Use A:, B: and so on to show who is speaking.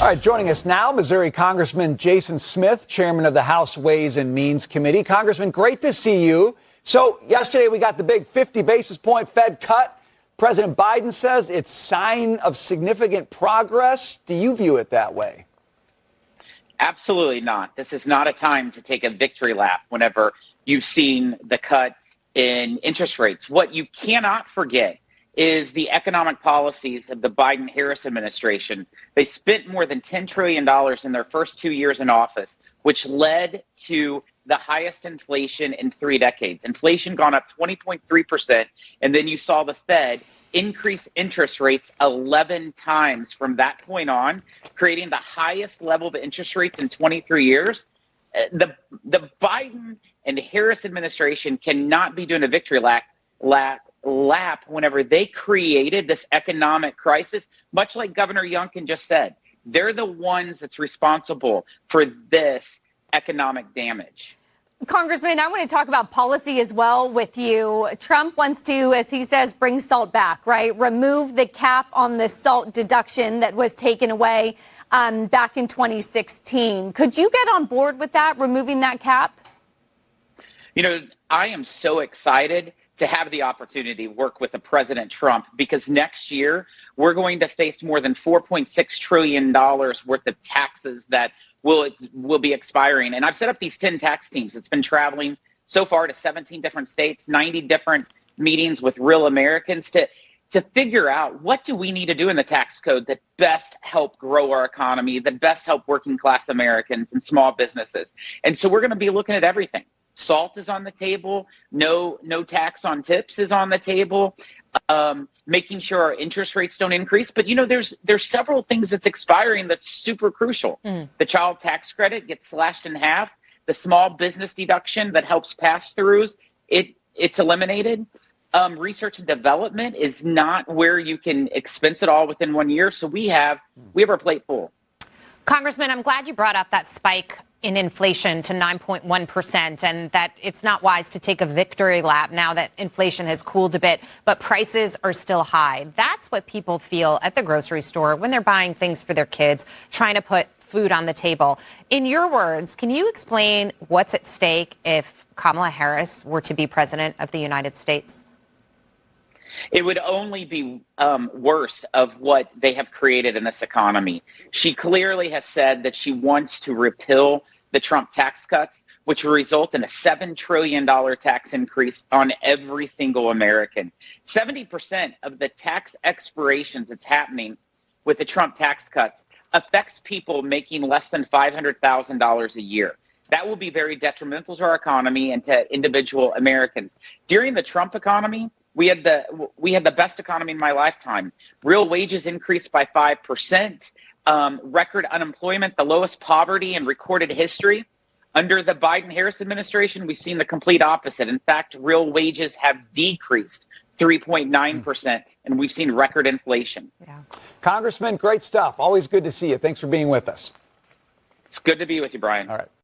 A: All right, joining us now, Missouri Congressman Jason Smith, chairman of the House Ways and Means Committee. Congressman, great to see you. So yesterday we got the big 50 basis point Fed cut. President Biden says it's sign of significant progress. Do you view it that way?
B: Absolutely not. This is not a time to take a victory lap whenever you've seen the cut in interest rates. What you cannot forget is the economic policies of the Biden-Harris administrations. They spent more than $10 trillion in their first 2 years in office, which led to the highest inflation in 3 decades. Inflation gone up 20.3%, and then you saw the Fed increase interest rates 11 times from that point on, creating the highest level of interest rates in 23 years. The Biden and Harris administration cannot be doing a victory lap whenever they created this economic crisis, much like Governor Youngkin just said. They're the ones that's responsible for this economic damage.
C: Congressman, I want to talk about policy as well with you. Trump wants to, as he says, bring SALT back, right? Remove the cap on the SALT deduction that was taken away back in 2016. Could you get on board with that, removing that cap?
B: You know, I am so excited to have the opportunity to work with President Trump, because next year we're going to face more than $4.6 trillion worth of taxes that will be expiring. And I've set up these 10 tax teams. It's been traveling so far to 17 different states, 90 different meetings with real Americans to figure out what do we need to do in the tax code that best help grow our economy, that best help working class Americans and small businesses. And so we're going to be looking at everything. SALT is on the table. No tax on tips is on the table. Making sure our interest rates don't increase. But, you know, there's several things that's expiring that's super crucial. The child tax credit gets slashed in half. The small business deduction that helps pass-throughs, it's eliminated. Research and development is not where you can expense it all within 1 year. So we have our plate full.
D: Congressman, I'm glad you brought up that spike in inflation to 9.1%, and that it's not wise to take a victory lap now that inflation has cooled a bit, but prices are still high. That's what people feel at the grocery store when they're buying things for their kids, trying to put food on the table. In your words, can you explain what's at stake if Kamala Harris were to be president of the United States?
B: It would only be worse of what they have created in this economy. She clearly has said that she wants to repeal the Trump tax cuts, which will result in a $7 trillion tax increase on every single American. 70% of the tax expirations that's happening with the Trump tax cuts affects people making less than $500,000 a year. That will be very detrimental to our economy and to individual Americans. During the Trump economy, we had the best economy in my lifetime. Real wages increased by 5%. Record unemployment, the lowest poverty in recorded history. Under the Biden-Harris administration, we've seen the complete opposite. In fact, real wages have decreased 3.9%, and we've seen record inflation.
A: Yeah. Congressman, great stuff. Always good to see you. Thanks for being with us.
B: It's good to be with you, Brian.
A: All right.